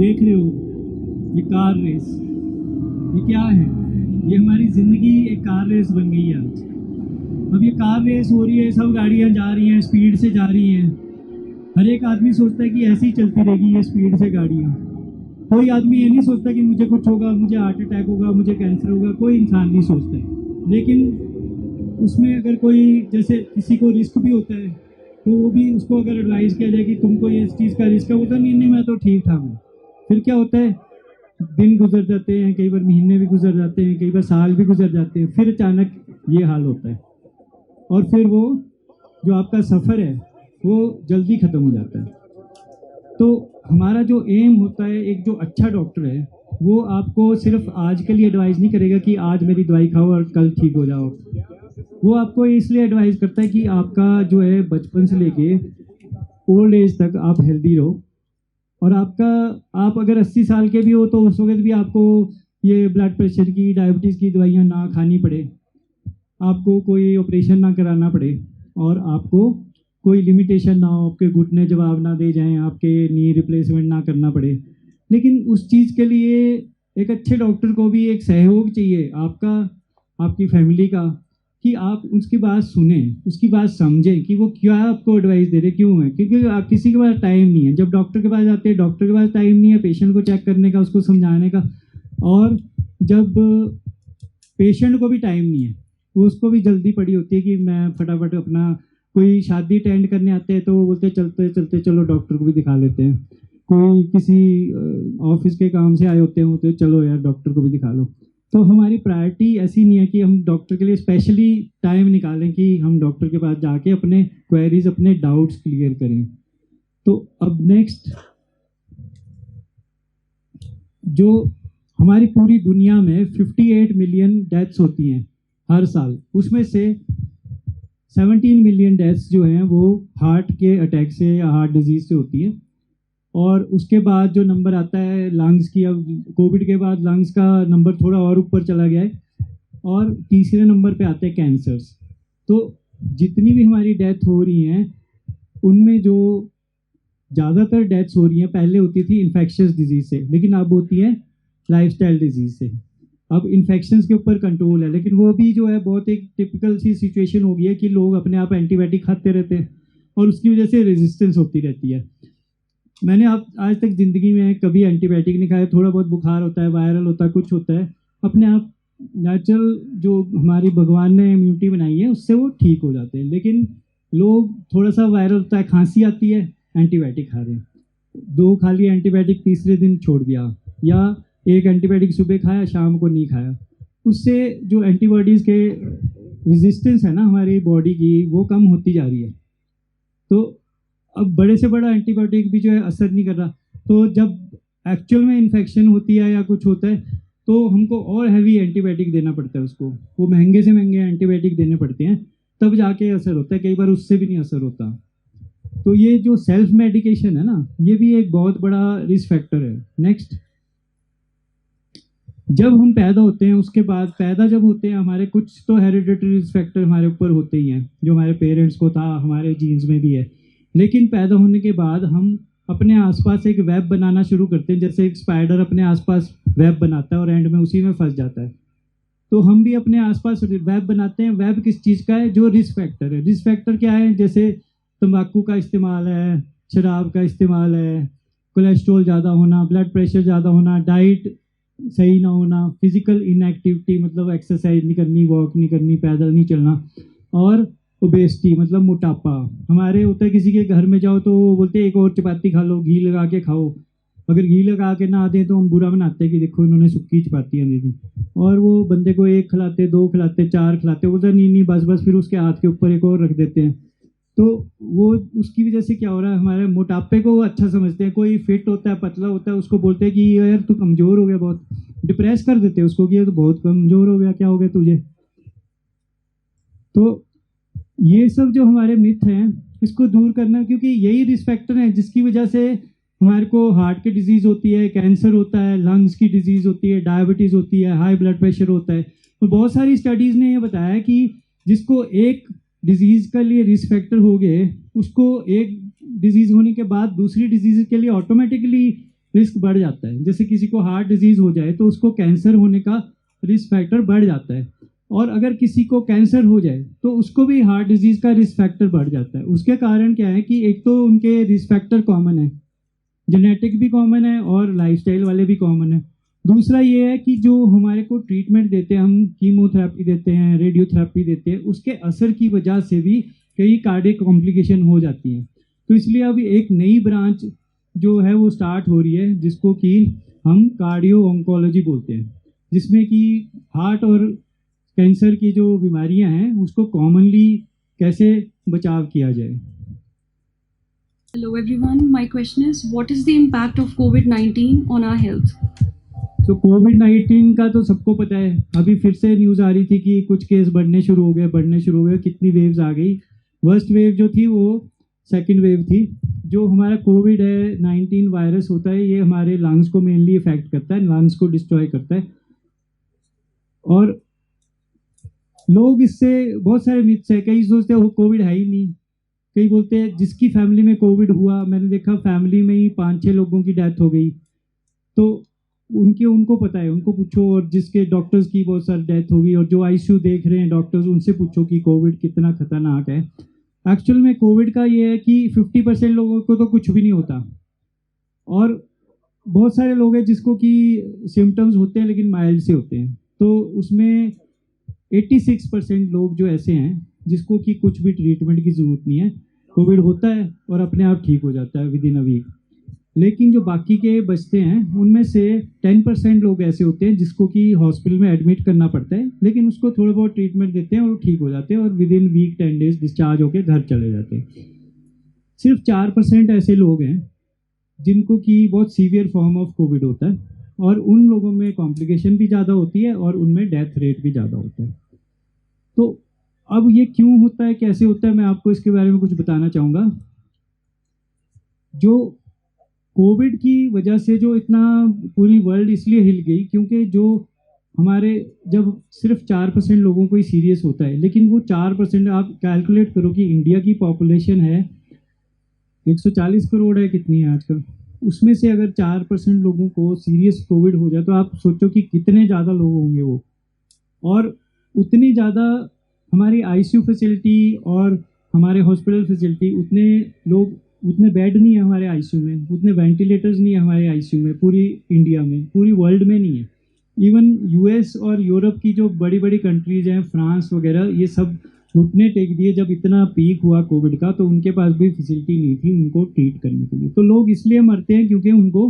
देख रहे हो ये कार रेस, ये क्या है? ये हमारी ज़िंदगी एक कार रेस बन गई है आज। अब ये कार रेस हो रही है, सब गाड़ियाँ जा रही हैं, स्पीड से जा रही हैं। हर एक आदमी सोचता है कि ऐसे ही चलती रहेगी ये स्पीड से गाड़ियाँ। कोई आदमी ये नहीं सोचता कि मुझे कुछ होगा, मुझे हार्ट अटैक होगा, मुझे कैंसर होगा। कोई इंसान नहीं सोचता है। लेकिन उसमें अगर कोई, जैसे किसी को रिस्क भी होता है, तो वो भी उसको अगर एडवाइस किया जाए कि तुमको ये इस चीज़ का रिस्क है, वो तो नहीं नहीं मैं तो ठीक ठाक हूँ। फिर क्या होता है, दिन गुजर जाते हैं, कई बार महीने भी गुजर जाते हैं, कई बार साल भी गुजर जाते हैं, फिर अचानक ये हाल होता है और फिर वो जो आपका सफ़र है वो जल्दी ख़त्म हो जाता है। तो हमारा जो एम होता है, एक जो अच्छा डॉक्टर है वो आपको सिर्फ आज के लिए एडवाइस नहीं करेगा कि आज मेरी दवाई खाओ और कल ठीक हो जाओ। वो आपको इसलिए एडवाइस करता है कि आपका जो है बचपन से लेके ओल्ड एज तक आप हेल्दी रहो। और आप अगर 80 साल के भी हो तो उस वक्त भी आपको ये ब्लड प्रेशर की, डायबिटीज़ की दवाइयाँ ना खानी पड़े, आपको कोई ऑपरेशन ना कराना पड़े और आपको कोई लिमिटेशन ना हो, आपके घुटने जवाब ना दे जाएं, आपके नी रिप्लेसमेंट ना करना पड़े। लेकिन उस चीज़ के लिए एक अच्छे डॉक्टर को भी एक सहयोग चाहिए आपका, आपकी फैमिली का, कि आप उसकी बात सुने, उसकी बात समझें कि वो क्या आपको एडवाइस दे रहे, क्यों है। क्योंकि आप किसी के पास टाइम नहीं है, जब डॉक्टर के पास जाते हैं डॉक्टर के पास टाइम नहीं है पेशेंट को चेक करने का, उसको समझाने का। और जब पेशेंट को भी टाइम नहीं है, वो उसको भी जल्दी पड़ी होती है कि मैं फटाफट अपना, कोई शादी अटेंड करने आते हैं तो वो बोलते चलते चलते चलो डॉक्टर को भी दिखा लेते हैं। कोई किसी ऑफिस के काम से आए होते हैं तो चलो यार डॉक्टर को भी दिखा लो। तो हमारी प्रायोरिटी ऐसी नहीं है कि हम डॉक्टर के लिए स्पेशली टाइम निकालें कि हम डॉक्टर के पास जाके अपने क्वेरीज, अपने डाउट्स क्लियर करें। तो अब नेक्स्ट, जो हमारी पूरी दुनिया में 58 मिलियन डेथ्स होती हैं हर साल, उसमें से 17 मिलियन डेथ्स जो हैं वो हार्ट के अटैक से या हार्ट डिजीज़ से होती है। और उसके बाद जो नंबर आता है लंग्स की, अब कोविड के बाद लंग्स का नंबर थोड़ा और ऊपर चला गया है, और तीसरे नंबर पे आते हैं कैंसर्स। तो जितनी भी हमारी डेथ हो रही हैं उनमें जो ज़्यादातर डेथ्स हो रही हैं, पहले होती थी इन्फेक्शियस डिजीज़ से, लेकिन अब होती है लाइफस्टाइल डिजीज़ से। अब इन्फेक्शंस के ऊपर कंट्रोल है, लेकिन वो भी जो है बहुत एक टिपिकल सी सिचुएशन हो गई है कि लोग अपने आप एंटीबायोटिक खाते रहते हैं और उसकी वजह से रेजिस्टेंस होती रहती है। मैंने आज तक ज़िंदगी में कभी एंटीबायोटिक नहीं खाया। थोड़ा बहुत बुखार होता है, वायरल होता है, कुछ होता है, अपने आप नेचुरल जो हमारी भगवान ने इम्यूनिटी बनाई है उससे वो ठीक हो जाते हैं। लेकिन लोग, थोड़ा सा वायरल होता है, खांसी आती है, एंटीबायोटिक खा रहे हैं, 2 खा लिया एंटीबायोटिक, तीसरे दिन छोड़ दिया, या एक एंटीबायोटिक सुबह खाया शाम को नहीं खाया। उससे जो एंटीबॉडीज़ के रेजिस्टेंस है ना हमारी बॉडी की, वो कम होती जा रही है। तो अब बड़े से बड़ा एंटीबायोटिक भी जो है असर नहीं कर रहा। तो जब एक्चुअल में इन्फेक्शन होती है या कुछ होता है तो हमको और हैवी एंटीबायोटिक देना पड़ता है उसको, वो महंगे से महंगे एंटीबायोटिक देने पड़ते हैं, तब जाके असर होता है। कई बार उससे भी नहीं असर होता। तो ये जो सेल्फ मेडिकेशन है ना, ये भी एक बहुत बड़ा रिस्क फैक्टर है। नेक्स्ट, जब हम पैदा होते हैं, उसके बाद पैदा जब होते हैं, हमारे कुछ तो हेरिडिटरी रिस्क फैक्टर हमारे ऊपर होते ही हैं, जो हमारे पेरेंट्स को था, हमारे जीन्स में भी है। लेकिन पैदा होने के बाद हम अपने आसपास एक वेब बनाना शुरू करते हैं, जैसे एक स्पाइडर अपने आसपास वेब बनाता है और एंड में उसी में फंस जाता है। तो हम भी अपने आसपास वेब बनाते हैं। वेब किस चीज़ का है? जो रिस्क फैक्टर है। रिस्क फैक्टर क्या है? जैसे तंबाकू का इस्तेमाल है, शराब का इस्तेमाल है, कोलेस्ट्रॉल ज़्यादा होना, ब्लड प्रेशर ज़्यादा होना, डाइट सही ना होना, फिजिकल इनएक्टिविटी मतलब एक्सरसाइज नहीं करनी, वॉक नहीं करनी, पैदल नहीं चलना, और ओबेसिटी मतलब मोटापा। हमारे होता है किसी के घर में जाओ तो बोलते हैं एक और चपाती खा लो, घी लगा के खाओ। अगर घी लगा के ना दें तो हम बुरा बनाते हैं कि देखो इन्होंने सूखी चपातियाँ दे दी, और वो बंदे को 1 खिलाते, 2 खिलाते, 4 खिलाते, बोलते नहीं नहीं बस बस, फिर उसके हाथ के ऊपर एक और रख देते हैं। तो वो उसकी वजह से क्या हो रहा है, हमारे मोटापे को अच्छा समझते हैं। कोई फिट होता है, पतला होता है, उसको बोलते हैं कि यार तू कमज़ोर हो गया बहुत, डिप्रेस कर देते हैं उसको कि ये तो बहुत कमज़ोर हो गया, क्या हो गया तुझे। तो ये सब जो हमारे मिथ हैं इसको दूर करना, क्योंकि यही रिस्क फैक्टर है जिसकी वजह से हमारे को हार्ट की डिजीज़ होती है, कैंसर होता है, लंग्स की डिजीज़ होती है, डायबिटीज़ होती है, हाई ब्लड प्रेशर होता है। तो बहुत सारी स्टडीज़ ने ये बताया कि जिसको एक डिजीज़ के लिए रिस्क फैक्टर हो गए, उसको एक डिजीज़ होने के बाद दूसरी डिजीज़ के लिए ऑटोमेटिकली रिस्क बढ़ जाता है। जैसे किसी को हार्ट डिजीज़ हो जाए तो उसको कैंसर होने का रिस्क फैक्टर बढ़ जाता है, और अगर किसी को कैंसर हो जाए तो उसको भी हार्ट डिजीज़ का रिस्क फैक्टर बढ़ जाता है। उसके कारण क्या है कि एक तो उनके रिस्क फैक्टर कॉमन है, जेनेटिक भी कॉमन है और लाइफस्टाइल वाले भी कॉमन है। दूसरा ये है कि जो हमारे को ट्रीटमेंट देते हैं, हम कीमोथेरेपी देते हैं, रेडियोथेरेपी देते हैं, उसके असर की वजह से भी कई कार्डियक कॉम्प्लिकेशन हो जाती हैं। तो इसलिए अभी एक नई ब्रांच जो है वो स्टार्ट हो रही है, जिसको कि हम कार्डियो ऑन्कोलॉजी बोलते हैं, जिसमें कि हार्ट और कैंसर की जो बीमारियां हैं उसको कॉमनली कैसे बचाव किया जाए। Hello everyone, my question is what is the impact of COVID-19 on our health? तो कोविड-19 का तो सबको पता है। अभी फिर से न्यूज़ आ रही थी कि कुछ केस बढ़ने शुरू हो गए, कितनी वेव्स आ गई। वर्स्ट वेव जो थी वो सेकंड वेव थी। जो हमारा कोविड है 19 वायरस होता है, ये हमारे लंग्स को मेनली इफेक्ट करता है, लंग्स को डिस्ट्रॉय करता है। और लोग इससे बहुत सारे मिथ्स है, कई सोचते हैं कोविड है ही नहीं, कई बोलते हैं जिसकी फैमिली में कोविड हुआ, मैंने देखा फैमिली में ही 5-6 लोगों की डेथ हो गई। तो उनको पता है, उनको पूछो, और जिसके डॉक्टर्स की बहुत सारी डेथ होगी, और जो आईसीयू देख रहे हैं डॉक्टर्स, उनसे पूछो कि कोविड कितना खतरनाक है। एक्चुअल में कोविड का ये है कि 50% लोगों को तो कुछ भी नहीं होता, और बहुत सारे लोग हैं जिसको कि सिम्टम्स होते हैं लेकिन माइल्ड से होते हैं। तो उसमें 86% लोग जो ऐसे हैं जिसको कि कुछ भी ट्रीटमेंट की ज़रूरत नहीं है, कोविड होता है और अपने आप ठीक हो जाता है विद इन अ वीक। लेकिन जो बाकी के बचते हैं उनमें से 10% लोग ऐसे होते हैं जिसको कि हॉस्पिटल में एडमिट करना पड़ता है, लेकिन उसको थोड़ा बहुत ट्रीटमेंट देते हैं और ठीक हो जाते हैं, और within week 10 days discharge होकर घर चले जाते हैं। सिर्फ 4% ऐसे लोग हैं जिनको कि बहुत सीवियर फॉर्म ऑफ कोविड होता है, और उन लोगों में कॉम्प्लिकेशन भी ज़्यादा होती है और उनमें डेथ रेट भी ज़्यादा होता है। तो अब ये क्यों होता है, कैसे होता है, मैं आपको इसके बारे में कुछ बताना चाहूँगा। जो कोविड की वजह से जो इतना पूरी वर्ल्ड इसलिए हिल गई क्योंकि जो हमारे जब सिर्फ 4% लोगों को ही सीरियस होता है, लेकिन वो 4% आप कैलकुलेट करो कि इंडिया की पॉपुलेशन है 140 करोड़ है, कितनी है आजकल, उसमें से अगर 4% लोगों को सीरियस कोविड हो जाए तो आप सोचो कि कितने ज़्यादा लोग होंगे वो। और उतनी ज़्यादा हमारी आईसीयू फैसिलिटी और हमारे हॉस्पिटल फैसिलिटी, उतने बेड नहीं है हमारे आईसीयू में, उतने वेंटिलेटर्स नहीं है हमारे आईसीयू में, पूरी इंडिया में, पूरी वर्ल्ड में नहीं है। इवन यूएस और यूरोप की जो बड़ी बड़ी कंट्रीज हैं, फ्रांस वगैरह, ये सब घुटने टेक दिए जब इतना पीक हुआ कोविड का, तो उनके पास भी फैसिलिटी नहीं थी उनको ट्रीट करने के लिए। तो लोग इसलिए मरते हैं क्योंकि उनको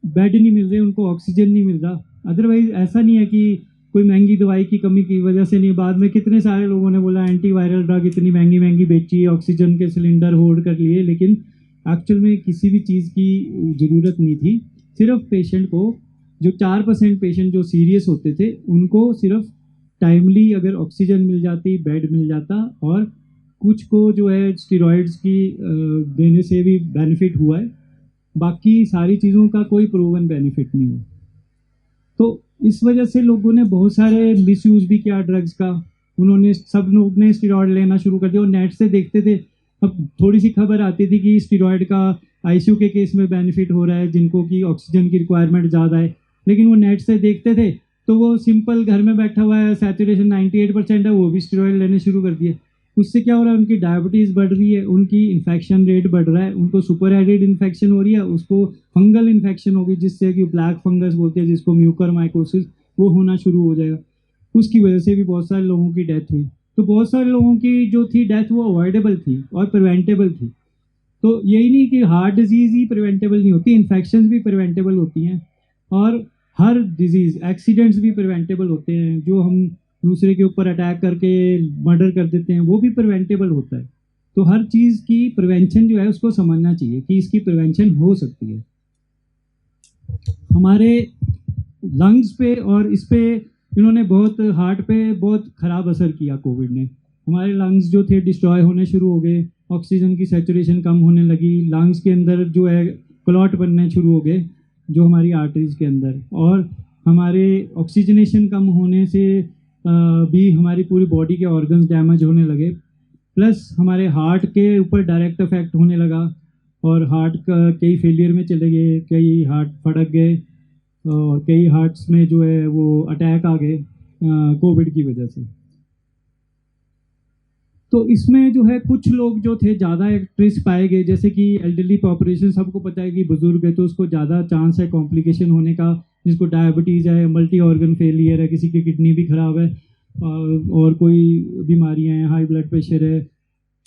बेड नहीं मिल रहे, उनको ऑक्सीजन नहीं मिल रहा। अदरवाइज ऐसा नहीं है कि कोई महंगी दवाई की कमी की वजह से नहीं। बाद में कितने सारे लोगों ने बोला एंटीवायरल ड्रग इतनी महंगी महंगी बेची, ऑक्सीजन के सिलेंडर होल्ड कर लिए, लेकिन एक्चुअल में किसी भी चीज़ की ज़रूरत नहीं थी। सिर्फ पेशेंट को, जो 4% पेशेंट जो सीरियस होते थे, उनको सिर्फ टाइमली अगर ऑक्सीजन मिल जाती, बेड मिल जाता, और कुछ को जो है स्टीरॉयड्स की देने से भी बेनिफिट हुआ है, बाकी सारी चीज़ों का कोई प्रूवन बेनिफिट नहीं हुआ। तो इस वजह से लोगों ने बहुत सारे मिसयूज़ भी किया ड्रग्स का। सब लोग ने स्टीरॉयड लेना शुरू कर दिया, और नेट से देखते थे, अब थोड़ी सी खबर आती थी कि स्टीरॉयड का आईसीयू के केस में बेनिफिट हो रहा है जिनको कि ऑक्सीजन की रिक्वायरमेंट ज़्यादा है, लेकिन वो नेट से देखते थे तो वो सिंपल घर में बैठा हुआ है, सैचुरेशन 98% है, वो भी स्टीरॉयड लेने शुरू कर दिए। उससे क्या हो रहा है, उनकी डायबिटीज़ बढ़ रही है, उनकी इन्फेक्शन रेट बढ़ रहा है, उनको सुपर एडेड इन्फेक्शन हो रही है, उसको फंगल इन्फेक्शन होगी जिससे कि ब्लैक फंगस बोलते हैं जिसको, म्यूकर माइकोसिस, वो होना शुरू हो जाएगा। उसकी वजह से भी बहुत सारे लोगों की डेथ हुई। तो बहुत सारे लोगों की जो थी डेथ वो अवॉइडेबल थी और प्रिवेंटेबल थी। तो यही नहीं कि हार्ट डिजीज़ ही प्रिवेंटेबल नहीं होती, इन्फेक्शन भी प्रिवेंटेबल होती हैं, और हर डिजीज़, एक्सीडेंट्स भी प्रिवेंटेबल होते हैं। जो हम दूसरे के ऊपर अटैक करके मर्डर कर देते हैं वो भी प्रिवेंटेबल होता है। तो हर चीज़ की प्रिवेंशन जो है उसको समझना चाहिए कि इसकी प्रिवेंशन हो सकती है। हमारे लंग्स पे और इस पे इन्होंने बहुत, हार्ट पे बहुत ख़राब असर किया कोविड ने। हमारे लंग्स जो थे डिस्ट्रॉय होने शुरू हो गए, ऑक्सीजन की सैचुरेशन कम होने लगी, लंग्स के अंदर जो है क्लॉट बनने शुरू हो गए जो हमारी आर्टरीज के अंदर, और हमारे ऑक्सीजनेशन कम होने से भी हमारी पूरी बॉडी के ऑर्गन्स डैमेज होने लगे। प्लस हमारे हार्ट के ऊपर डायरेक्ट इफेक्ट होने लगा, और हार्ट का कई फेलियर में चले गए, कई हार्ट फड़क गए और कई हार्ट्स में जो है वो अटैक आ गए कोविड की वजह से। तो इसमें जो है कुछ लोग जो थे ज़्यादा एक्ट्रेस पाए गए, जैसे कि एल्डरली पॉपुलेशन, सबको पता है कि बुजुर्ग है तो उसको ज़्यादा चांस है कॉम्प्लिकेशन होने का, जिसको डायबिटीज़ है, मल्टी ऑर्गन फेलियर है, किसी की किडनी भी खराब है और कोई बीमारियां हैं, हाई ब्लड प्रेशर है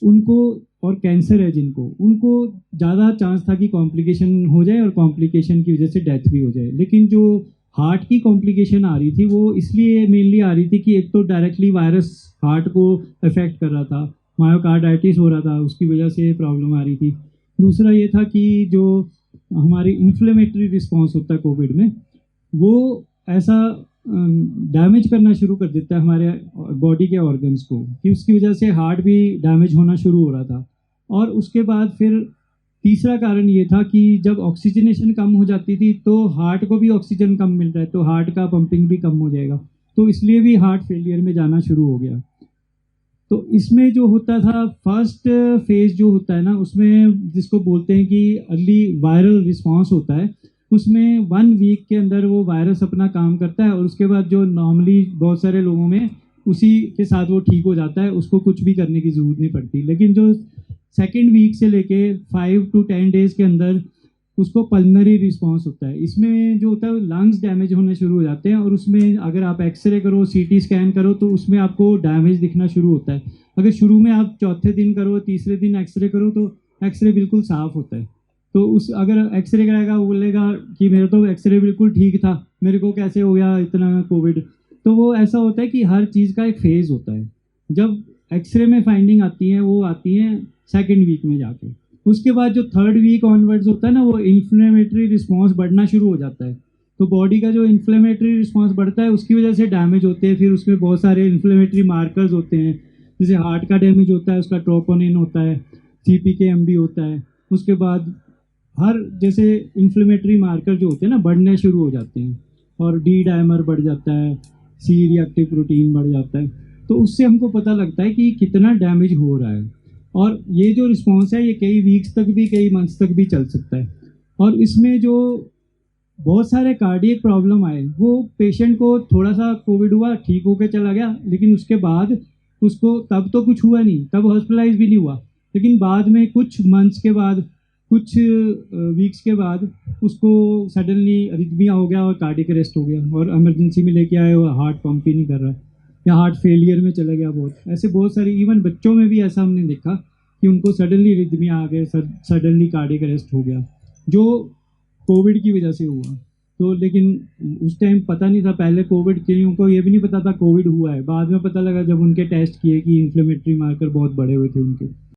उनको, और कैंसर है जिनको, उनको ज़्यादा चांस था कि कॉम्प्लिकेशन हो जाए और कॉम्प्लिकेशन की वजह से डेथ भी हो जाए। लेकिन जो हार्ट की कॉम्प्लिकेशन आ रही थी वो इसलिए मेनली आ रही थी कि एक तो डायरेक्टली वायरस हार्ट को अफेक्ट कर रहा था, मायोकार्डाइटिस हो रहा था, उसकी वजह से प्रॉब्लम आ रही थी। दूसरा ये था कि जो हमारी इन्फ्लेमेटरी रिस्पॉन्स होता है कोविड में, वो ऐसा डैमेज करना शुरू कर देता है हमारे बॉडी के ऑर्गन्स को कि उसकी वजह से हार्ट भी डैमेज होना शुरू हो रहा था। और उसके बाद फिर तीसरा कारण ये था कि जब ऑक्सीजनेशन कम हो जाती थी तो हार्ट को भी ऑक्सीजन कम मिल रहा है, तो हार्ट का पंपिंग भी कम हो जाएगा, तो इसलिए भी हार्ट फेलियर में जाना शुरू हो गया। तो इसमें जो होता था फर्स्ट फेज जो होता है ना, उसमें जिसको बोलते हैं कि अर्ली वायरल रिस्पॉन्स होता है, उसमें 1 वीक के अंदर वो वायरस अपना काम करता है और उसके बाद जो नॉर्मली बहुत सारे लोगों में उसी के साथ वो ठीक हो जाता है, उसको कुछ भी करने की ज़रूरत नहीं पड़ती। लेकिन जो सेकेंड वीक से लेके 5 to 10 डेज़ के अंदर उसको पल्मनरी रिस्पॉन्स होता है। इसमें जो होता है लंग्स डैमेज होने शुरू हो जाते हैं और उसमें अगर आप एक्सरे करो, सीटी स्कैन करो तो उसमें आपको डैमेज दिखना शुरू होता है। अगर शुरू में आप चौथे दिन करो, तीसरे दिन एक्सरे करो तो एक्सरे बिल्कुल साफ़ होता है। तो उस अगर एक्सरे कराएगा वो बोलेगा कि मेरा तो एक्सरे बिल्कुल ठीक था, मेरे को कैसे हो गया इतना कोविड। तो वो ऐसा होता है कि हर चीज़ का एक फेज़ होता है। जब एक्सरे में फाइंडिंग आती है वो आती है सेकेंड वीक में जाके, उसके बाद जो थर्ड वीक ऑनवर्ड्स होता है ना, वो इन्फ्लेमेटरी रिस्पॉन्स बढ़ना शुरू हो जाता है। तो बॉडी का जो इन्फ्लेमेटरी रिस्पॉन्स बढ़ता है उसकी वजह से डैमेज होते हैं, फिर उसमें बहुत सारे इन्फ्लेमेटरी मार्कर्स होते हैं, जैसे हार्ट का डैमेज होता है उसका ट्रोपोनिन होता है, CPK भी होता है। उसके बाद हर जैसे इन्फ्लेमेटरी मार्कर जो होते हैं ना बढ़ने शुरू हो जाते हैं और डी डायमर बढ़ जाता है, C रिएक्टिव प्रोटीन बढ़ जाता है। तो उससे हमको पता लगता है कि कितना डैमेज हो रहा है और ये जो रिस्पॉन्स है ये कई वीक्स तक भी, कई मंथ्स तक भी चल सकता है। और इसमें जो बहुत सारे कार्डियक प्रॉब्लम आए, वो पेशेंट को थोड़ा सा कोविड हुआ, ठीक होकर चला गया, लेकिन उसके बाद उसको तब तो कुछ हुआ नहीं, तब हॉस्पिटलाइज भी नहीं हुआ, लेकिन बाद में कुछ मंथ्स के बाद, कुछ वीक्स के बाद उसको सडनली अरिथमिया हो गया और कार्डियक अरेस्ट हो गया और इमरजेंसी में लेके आए और हार्ट पंप ही नहीं कर रहा है या हार्ट फेलियर में चला गया। बहुत ऐसे बहुत सारे, इवन बच्चों में भी ऐसा हमने देखा कि उनको सडनली अरिथमिया आ गए, सडनली कार्डियक अरेस्ट हो गया, जो कोविड की वजह से हुआ। तो लेकिन उस टाइम पता नहीं था, पहले कोविड के उनको ये भी नहीं पता था कोविड हुआ है, बाद में पता लगा जब उनके टेस्ट किए कि इन्फ्लेमेटरी मार्कर बहुत बड़े हुए थे उनके।